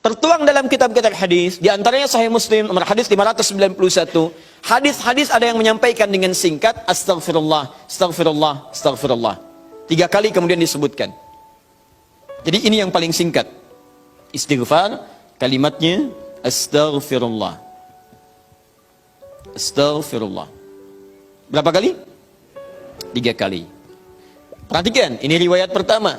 Tertuang dalam kitab-kitab hadis, di antaranya Sahih Muslim nomor hadis 591. Hadis-hadis ada yang menyampaikan dengan singkat astagfirullah, astagfirullah, astagfirullah. 3 kali kemudian disebutkan. Jadi ini yang paling singkat. Istighfar, kalimatnya astagfirullah. Astagfirullah. Berapa kali? 3 kali. Perhatikan, ini riwayat pertama.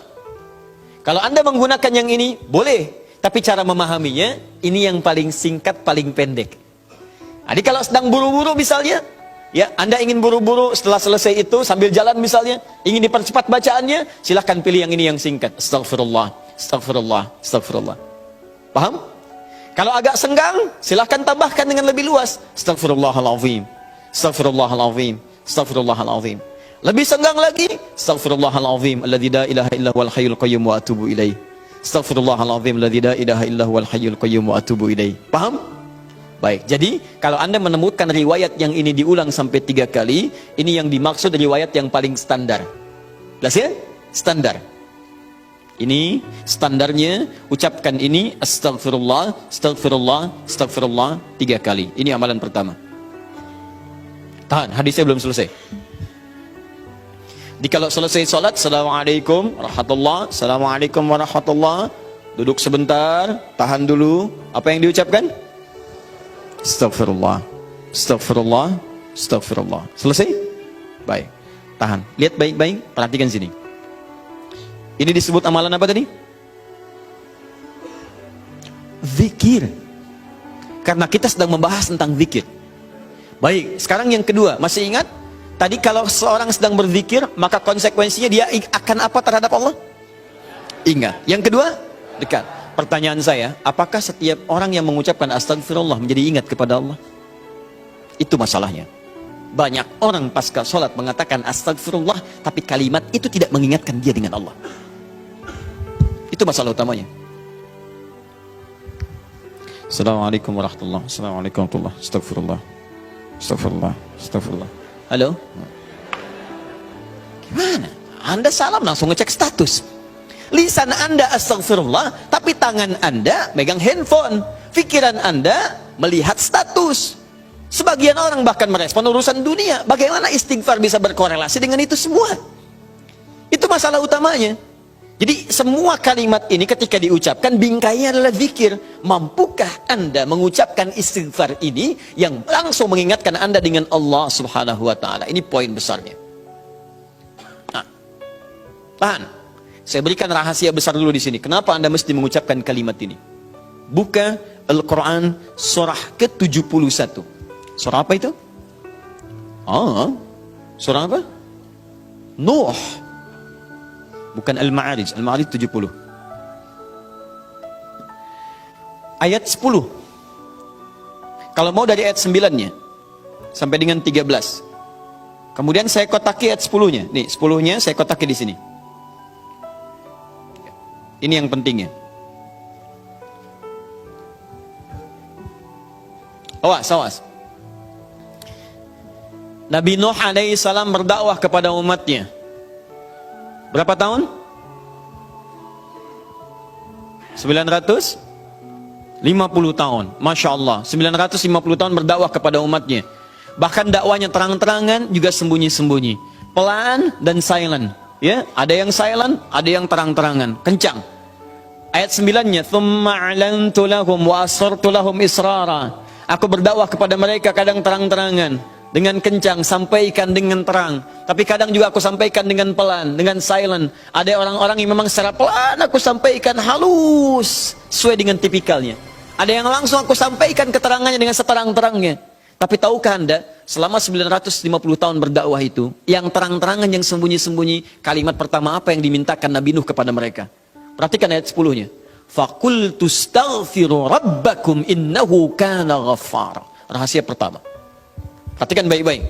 Kalau Anda menggunakan yang ini, boleh. Tapi cara memahaminya, ini yang paling singkat, paling pendek. Jadi kalau sedang buru-buru misalnya, ya Anda ingin buru-buru setelah selesai itu, sambil jalan misalnya, ingin dipercepat bacaannya, silahkan pilih yang ini yang singkat. Astagfirullah, astagfirullah, astagfirullah. Paham? Kalau agak senggang, silahkan tambahkan dengan lebih luas. Astagfirullahaladzim, astagfirullahaladzim, astagfirullahaladzim. Lebih senggang lagi, astagfirullahaladzim, alladzi la ilaha illa huwal hayyul qayyum wa atubu ilaih. Astaghfirullahaladzim alladzi la ilaha illa huwal hayyul qayyum wa atubu ilaih. Paham? Baik, jadi kalau Anda menemukan riwayat yang ini diulang sampai 3 kali, ini yang dimaksud riwayat yang paling standar. Jelas ya? Standar. Ini standarnya, ucapkan ini astagfirullah, astagfirullah, astagfirullah 3 kali. Ini amalan pertama. Tahan, hadisnya belum selesai. Jadi kalau selesai salat, assalamualaikum warahmatullah, assalamualaikum warahmatullah, duduk sebentar, tahan dulu. Apa yang diucapkan? Astagfirullah, astagfirullah, astagfirullah. Selesai? Baik, tahan. Lihat baik-baik, perhatikan sini. Ini disebut amalan apa tadi? Zikir. Karena kita sedang membahas tentang zikir. Baik, sekarang yang kedua, masih ingat? Tadi kalau seorang sedang berzikir, maka konsekuensinya dia akan apa terhadap Allah? Ingat. Yang kedua, dekat. Pertanyaan saya, apakah setiap orang yang mengucapkan astagfirullah menjadi ingat kepada Allah? Itu masalahnya. Banyak orang pasca sholat mengatakan astagfirullah, tapi kalimat itu tidak mengingatkan dia dengan Allah. Itu masalah utamanya. Assalamualaikum warahmatullahi wabarakatuh. Assalamualaikum warahmatullahi wabarakatuh. Astagfirullah. Astagfirullah. Astagfirullah. Halo? Gimana? Anda salam langsung ngecek status. Lisan Anda astagfirullah, tapi tangan Anda megang handphone. Pikiran Anda melihat status. Sebagian orang bahkan merespon urusan dunia. Bagaimana istighfar bisa berkorelasi dengan itu semua? Itu masalah utamanya. Jadi semua kalimat ini ketika diucapkan bingkainya adalah zikir. Mampukah Anda mengucapkan istighfar ini yang langsung mengingatkan Anda dengan Allah Subhanahu wa taala? Ini poin besarnya. Nah, tahan. Saya berikan rahasia besar dulu di sini. Kenapa Anda mesti mengucapkan kalimat ini? Buka Al-Qur'an surah ke-71. Surah apa itu? Surah apa? Nuh. Bukan Al-Ma'arij. Al-Ma'arij 70. Ayat 10. Kalau mau dari ayat 9-nya sampai dengan 13. Kemudian saya kotaki ayat 10-nya. Nih, 10-nya saya kotaki di sini. Ini yang pentingnya. Awas, awas. Nabi Nuh alaihissalam berdakwah kepada umatnya. Berapa tahun? 950 tahun. Masya Allah, 950 tahun berdakwah kepada umatnya. Bahkan dakwanya terang-terangan, juga sembunyi-sembunyi, pelan dan silent. Ya, ada yang silent, ada yang terang-terangan, kencang. Ayat 9-nya, "Tsumma 'alantu lahum wa asrartu lahum israra." Aku berdakwah kepada mereka kadang terang-terangan, dengan kencang, sampaikan dengan terang. Tapi kadang juga aku sampaikan dengan pelan, dengan silent. Ada orang-orang yang memang secara pelan aku sampaikan halus, sesuai dengan tipikalnya. Ada yang langsung aku sampaikan keterangannya dengan seterang-terangnya. Tapi tahukah Anda, selama 950 tahun berdakwah itu, yang terang-terangan, yang sembunyi-sembunyi, kalimat pertama apa yang dimintakan Nabi Nuh kepada mereka? Perhatikan ayat 10-nya. "Faqultu astaghfiru rabbakum innahu kana ghaffara." Rahasia pertama. Perhatikan baik-baik.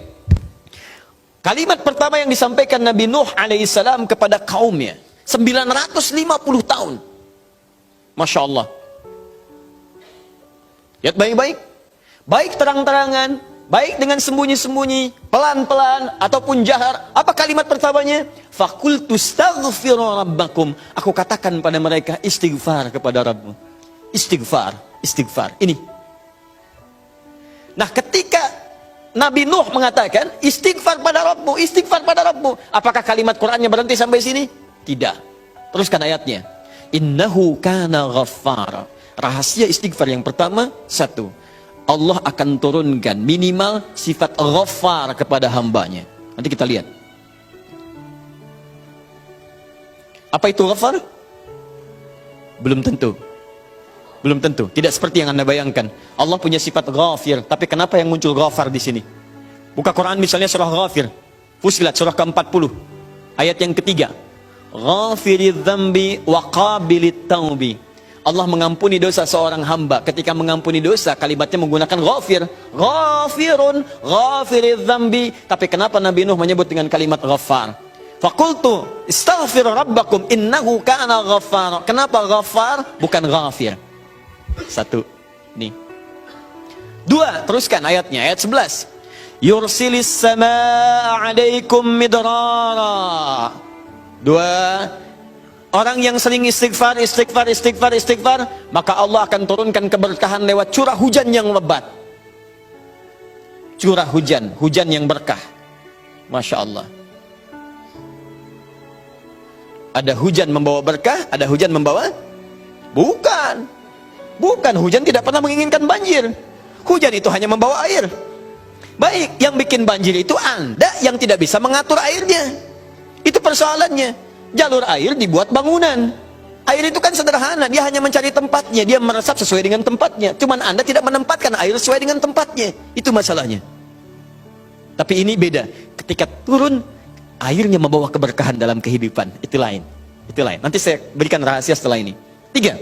Kalimat pertama yang disampaikan Nabi Nuh alaihissalam kepada kaumnya. 950 tahun. Masya Allah. Lihat baik-baik. Baik terang-terangan, baik dengan sembunyi-sembunyi, pelan-pelan, ataupun jahar. Apa kalimat pertamanya? "Faqultu astaghfiru rabbakum." Aku katakan pada mereka, istighfar kepada Rabbmu. Istighfar, istighfar. Ini. Nah, ketika Nabi Nuh mengatakan, istighfar pada Rabbmu, istighfar pada Rabbmu. Apakah kalimat Qur'annya berhenti sampai sini? Tidak. Teruskan ayatnya. Innahu kana ghaffara. Rahasia istighfar yang pertama, satu, Allah akan turunkan minimal sifat ghaffar kepada hambanya. Nanti kita lihat. Apa itu ghaffar? Belum tentu. Belum tentu. Tidak seperti yang Anda bayangkan. Allah punya sifat ghafir. Tapi kenapa yang muncul ghafar di sini? Buka Quran misalnya surah Ghafir. Fussilat surah ke-40. Ayat yang ketiga. Ghafiridz dzambi wa qabilit taubi. Allah mengampuni dosa seorang hamba. Ketika mengampuni dosa, kalimatnya menggunakan ghafir. Ghafirun, ghafiridz dzambi. Tapi kenapa Nabi Nuh menyebut dengan kalimat ghafar? Faqultu istaghfir rabbakum innahu kana ghaffar. Kenapa ghafar bukan ghafir? Satu. Nih. Dua, teruskan ayatnya, ayat 11. Yursilis samaa 'alaikum midrara. Dua, orang yang sering istighfar, maka Allah akan turunkan keberkahan lewat curah hujan yang lebat. Curah hujan, hujan yang berkah. Masya Allah. Ada hujan membawa berkah, ada hujan membawa? Bukan. Bukan, hujan tidak pernah menginginkan banjir. Hujan itu hanya membawa air. Baik, yang bikin banjir itu Anda yang tidak bisa mengatur airnya. Itu persoalannya. Jalur air dibuat bangunan. Air itu kan sederhana, dia hanya mencari tempatnya, dia meresap sesuai dengan tempatnya. Cuman Anda tidak menempatkan air sesuai dengan tempatnya. Itu masalahnya. Tapi ini beda. Ketika turun, airnya membawa keberkahan dalam kehidupan. Itu lain. Itu lain. Nanti saya berikan rahasia setelah ini. Tiga.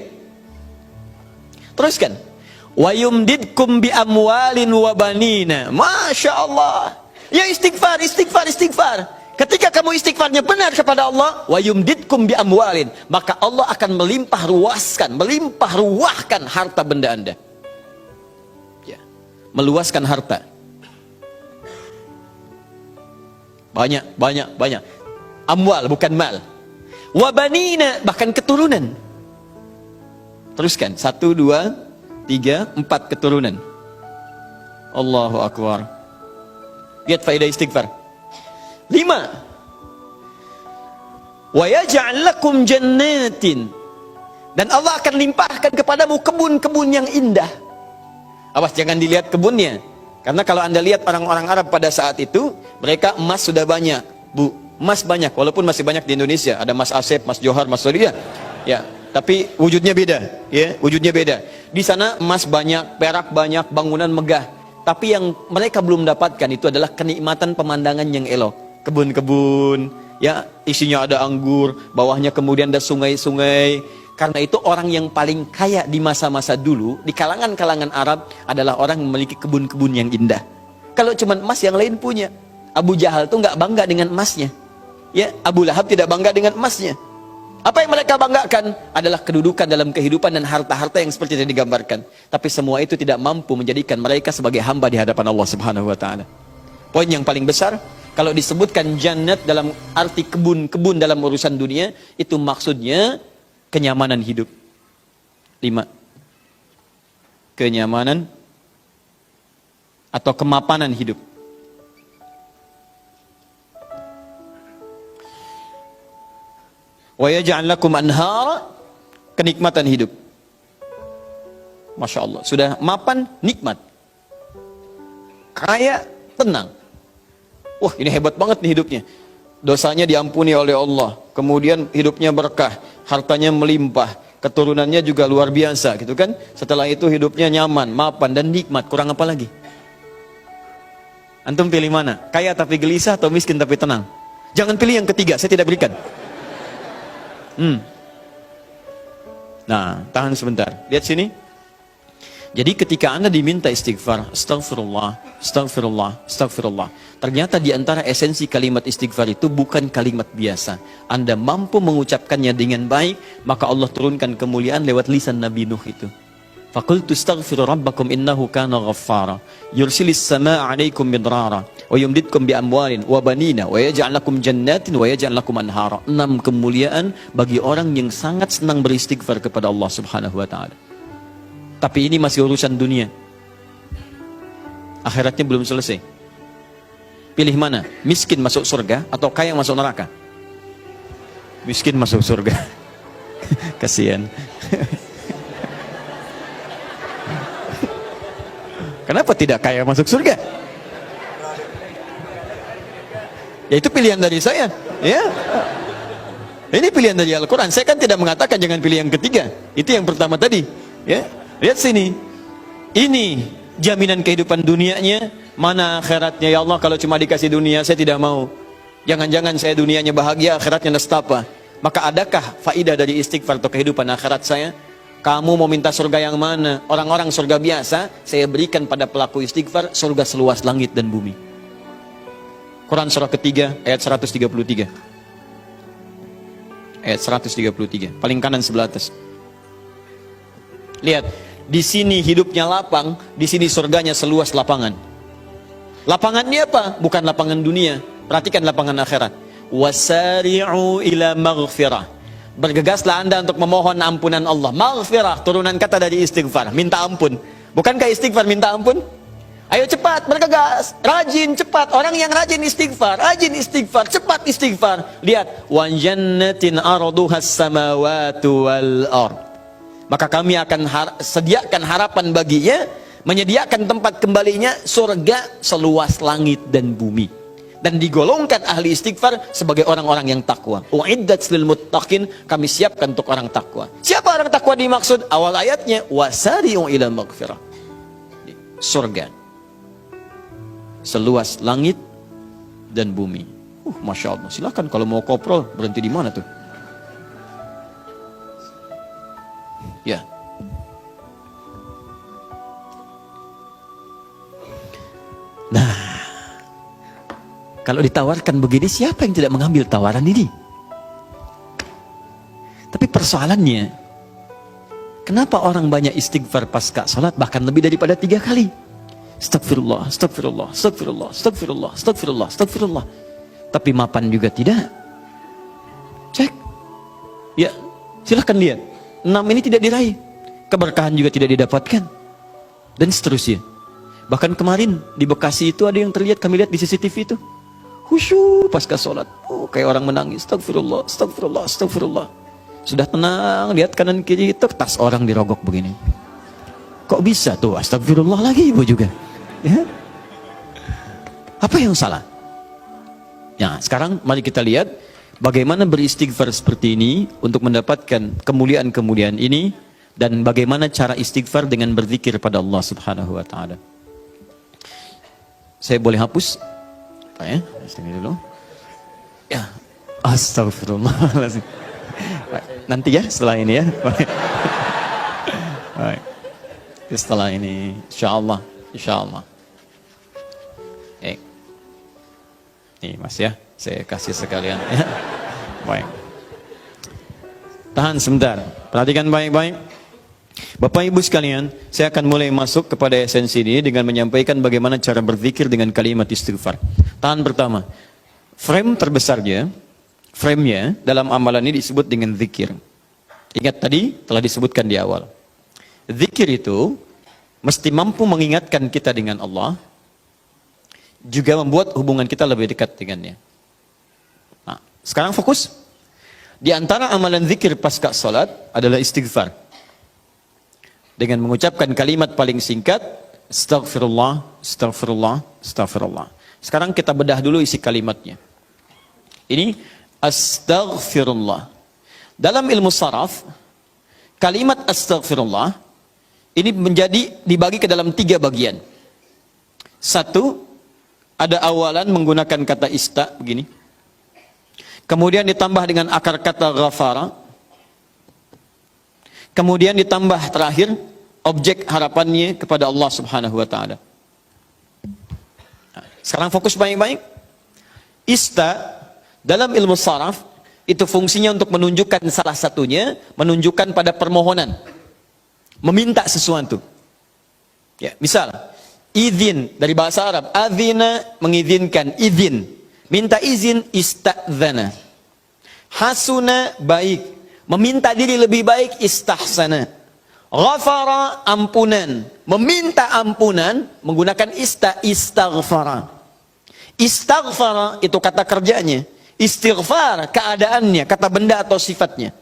Teruskan. Wa yumdidkum bi amwalin wa banina. Masya Allah. Ya istighfar, istighfar, istighfar. Ketika kamu istighfarnya benar kepada Allah, wa yumdidkum bi amwalin, maka Allah akan melimpah ruahkan harta benda Anda. Ya. Meluaskan harta. Banyak. Amwal bukan mal. Wa banina, bahkan keturunan. Teruskan. 1, 2, 3, 4 keturunan. Allahu Akbar. Lihat faedah istighfar. 5. Wa yaj'al lakum jannatin. Dan Allah akan limpahkan kepadamu kebun-kebun yang indah. Awas jangan dilihat kebunnya. Karena kalau Anda lihat orang-orang Arab pada saat itu, mereka emas sudah banyak. Bu, emas banyak. Walaupun masih banyak di Indonesia. Ada Mas Asep, Mas Johar, Mas Sodia. Ya. Tapi wujudnya beda, ya, wujudnya beda. Di sana emas banyak, perak banyak, bangunan megah. Tapi yang mereka belum dapatkan itu adalah kenikmatan pemandangan yang elok. Kebun-kebun, ya, isinya ada anggur, bawahnya kemudian ada sungai-sungai. Karena itu orang yang paling kaya di masa-masa dulu, di kalangan-kalangan Arab adalah orang yang memiliki kebun-kebun yang indah. Kalau cuma emas yang lain punya. Abu Jahal tuh nggak bangga dengan emasnya. Ya, Abu Lahab tidak bangga dengan emasnya. Apa yang mereka banggakan adalah kedudukan dalam kehidupan dan harta-harta yang seperti yang digambarkan. Tapi semua itu tidak mampu menjadikan mereka sebagai hamba di hadapan Allah Subhanahu wa taala. Poin yang paling besar, kalau disebutkan jannat dalam arti kebun-kebun dalam urusan dunia, itu maksudnya kenyamanan hidup. 5. Kenyamanan atau kemapanan hidup. Wa yaj'al lakum anhara, kenikmatan hidup. Masya Allah, sudah mapan, nikmat. Kaya, tenang. Wah, ini hebat banget nih hidupnya. Dosanya diampuni oleh Allah. Kemudian hidupnya berkah, hartanya melimpah, keturunannya juga luar biasa, gitu kan? Setelah itu hidupnya nyaman, mapan dan nikmat. Kurang apa lagi? Antum pilih mana? Kaya tapi gelisah atau miskin tapi tenang? Jangan pilih yang ketiga, saya tidak berikan. Nah, tahan sebentar. Lihat sini. Jadi ketika Anda diminta istighfar, astagfirullah, astagfirullah, astagfirullah. Ternyata di antara esensi kalimat istighfar itu bukan kalimat biasa. Anda mampu mengucapkannya dengan baik, maka Allah turunkan kemuliaan lewat lisan Nabi Nuh itu. Faqultu astaghfiru rabbakum innahu kana ghaffara yursilis samaa 'alaikum midrara wa yumdidkum bi amwalin wa banina wa yaj'al lakum jannatin wa yaj'al lakum anhara. 6 kemuliaan bagi orang yang sangat senang beristighfar kepada Allah Subhanahu wa taala. Tapi ini masih urusan dunia. Akhiratnya belum selesai. Pilih mana? Miskin masuk surga atau kaya masuk neraka? Miskin masuk surga. Kasihan. Kenapa tidak kaya masuk surga? Ya itu pilihan dari saya. Ya. Ini pilihan dari Al-Quran. Saya kan tidak mengatakan jangan pilih yang ketiga. Itu yang pertama tadi. Ya, lihat sini. Ini jaminan kehidupan dunianya, mana akhiratnya. Ya Allah, kalau cuma dikasih dunia saya tidak mau. Jangan-jangan saya dunianya bahagia, akhiratnya nestapa. Maka adakah faidah dari istighfar atau kehidupan akhirat saya? Kamu mau minta surga yang mana? Orang-orang surga biasa, saya berikan pada pelaku istighfar surga seluas langit dan bumi. Quran surah ketiga ayat 133. Ayat 133, paling kanan sebelah atas. Lihat, di sini hidupnya lapang, di sini surganya seluas lapangan. Lapangannya apa? Bukan lapangan dunia. Perhatikan lapangan akhirat. Wasari'u ila maghfirah. Bergegaslah Anda untuk memohon ampunan Allah. Maghfirah, turunan kata dari istighfar, minta ampun. Bukankah istighfar minta ampun? Ayo cepat, bergegas, rajin, cepat. Orang yang rajin istighfar, cepat istighfar. Lihat, wa jannatin arduhas samawati wal ard. Maka kami akan sediakan harapan baginya, menyediakan tempat kembalinya surga seluas langit dan bumi. Dan digolongkan ahli istighfar sebagai orang-orang yang takwa. Uiddat lil muttaqin, kami siapkan untuk orang takwa. Siapa orang takwa dimaksud? Awal ayatnya wasari'u ila maghfirah. Surga seluas langit dan bumi. Masya Allah. Silakan kalau mau koprol, berhenti di mana tuh? Ya. Nah, kalau ditawarkan begini, siapa yang tidak mengambil tawaran ini? Tapi persoalannya, kenapa orang banyak istighfar pasca salat bahkan lebih daripada 3 kali? Astagfirullah, astagfirullah, astagfirullah, astagfirullah, astagfirullah, astagfirullah. Tapi mapan juga tidak. Cek. Ya, silahkan lihat. 6 ini tidak diraih. Keberkahan juga tidak didapatkan. Dan seterusnya. Bahkan kemarin di Bekasi itu ada yang terlihat, kami lihat di CCTV itu. Khusyuk pasca sholat. Oh, kayak orang menangis. Astagfirullah, astagfirullah, astagfirullah. Sudah tenang, lihat kanan kiri, tas orang dirogok begini. Kok bisa tuh? Astagfirullah lagi ibu juga. Ya? Apa yang salah? Ya, sekarang mari kita lihat bagaimana beristighfar seperti ini untuk mendapatkan kemuliaan-kemuliaan ini, dan bagaimana cara istighfar dengan berzikir pada Allah Subhanahu wa taala. Saya boleh hapus? Apa ya? Sini dulu. Ya. Astagfirullahaladzim. Nanti ya setelah ini ya. Baik. Setelah ini insyaallah, insyaallah. Nih Mas ya, saya kasih sekalian ya. Baik. Tahan sebentar. Perhatikan baik-baik. Bapak Ibu sekalian, saya akan mulai masuk kepada esensi ini dengan menyampaikan bagaimana cara berzikir dengan kalimat istighfar. Tahan pertama. Frame terbesarnya, frame-nya dalam amalan ini disebut dengan zikir. Ingat tadi telah disebutkan di awal. Zikir itu mesti mampu mengingatkan kita dengan Allah, juga membuat hubungan kita lebih dekat dengannya. Nah, sekarang fokus. Di antara amalan zikir pasca salat adalah istighfar. Dengan mengucapkan kalimat paling singkat, astagfirullah, astagfirullah, astagfirullah. Sekarang kita bedah dulu isi kalimatnya. Ini astagfirullah. Dalam ilmu saraf, kalimat astagfirullah ini dibagi ke dalam 3 bagian. 1, ada awalan menggunakan kata ista begini. Kemudian ditambah dengan akar kata ghafara. Kemudian ditambah terakhir objek harapannya kepada Allah Subhanahu wa taala. Sekarang fokus baik-baik. Ista dalam ilmu saraf itu fungsinya untuk menunjukkan salah satunya, menunjukkan pada permohonan, meminta sesuatu. Ya, misal izin dari bahasa Arab, adzina mengizinkan, izin. Minta izin, istadzana. Hasuna baik, meminta diri lebih baik, istahsana. Ghafara, ampunan. Meminta ampunan menggunakan istaghfara. Istaghfara itu kata kerjanya. Istighfar keadaannya, kata benda atau sifatnya.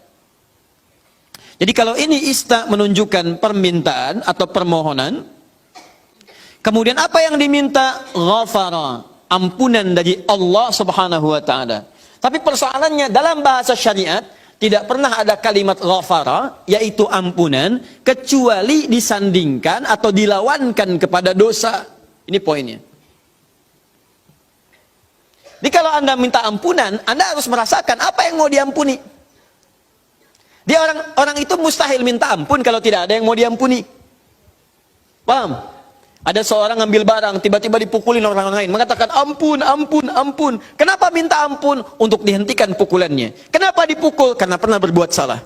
Jadi kalau ini menunjukkan permintaan atau permohonan. Kemudian apa yang diminta? Ghafara, ampunan dari Allah Subhanahu wa taala. Tapi persoalannya dalam bahasa syariat tidak pernah ada kalimat ghafara, yaitu ampunan, kecuali disandingkan atau dilawankan kepada dosa. Ini poinnya. Jadi kalau Anda minta ampunan, Anda harus merasakan apa yang mau diampuni. Dia orang itu mustahil minta ampun kalau tidak ada yang mau diampuni. Paham? Ada seorang ngambil barang, tiba-tiba dipukulin orang lain, mengatakan ampun, ampun, ampun. Kenapa minta ampun? Untuk dihentikan pukulannya. Kenapa dipukul? Karena pernah berbuat salah.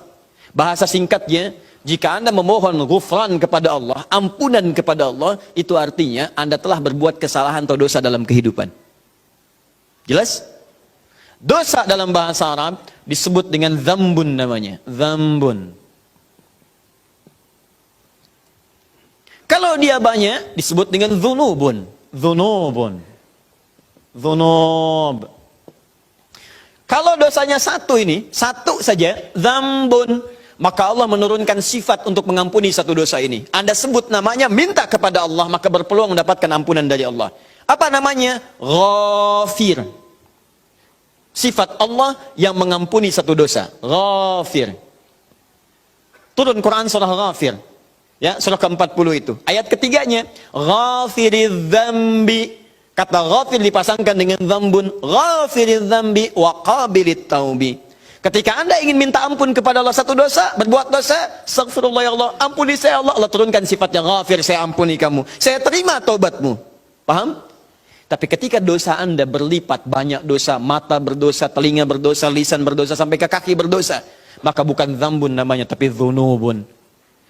Bahasa singkatnya, jika Anda memohon ghufran kepada Allah, ampunan kepada Allah, itu artinya Anda telah berbuat kesalahan atau dosa dalam kehidupan. Jelas? Dosa dalam bahasa Arab disebut dengan dzambun namanya. Dzambun. Kalau dia banyak, disebut dengan dzunubun. Dzunubun. Dzunub. Kalau dosanya satu saja, dzambun, maka Allah menurunkan sifat untuk mengampuni satu dosa ini. Anda sebut namanya, minta kepada Allah, maka berpeluang mendapatkan ampunan dari Allah. Apa namanya? Ghafir. Sifat Allah yang mengampuni satu dosa. Ghafir. Turun Quran surah Ghafir. Ya, surah ke-40 itu. Ayat ketiganya, ghafiriz dzambi. Kata ghafir dipasangkan dengan dzambun. Ghafiriz dzambi wa qabilit taubi. Ketika Anda ingin minta ampun kepada Allah satu dosa, berbuat dosa, astaghfirullah ya Allah, ampuni saya Allah. Allah turunkan sifatnya ghafir, saya ampuni kamu. Saya terima taubatmu. Paham? Tapi ketika dosa Anda berlipat, banyak dosa, mata berdosa, telinga berdosa, lisan berdosa, sampai ke kaki berdosa, maka bukan dzambun namanya, tapi dzunubun.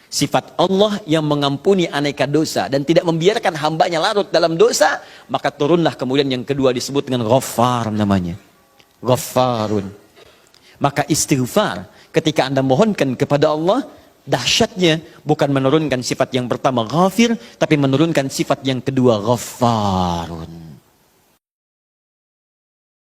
Sifat Allah yang mengampuni aneka dosa dan tidak membiarkan hambanya larut dalam dosa, maka turunlah kemudian yang kedua disebut dengan Ghaffar namanya. Ghaffarun. Maka istighfar ketika Anda mohonkan kepada Allah, dahsyatnya bukan menurunkan sifat yang pertama Ghafir, tapi menurunkan sifat yang kedua Ghaffarun.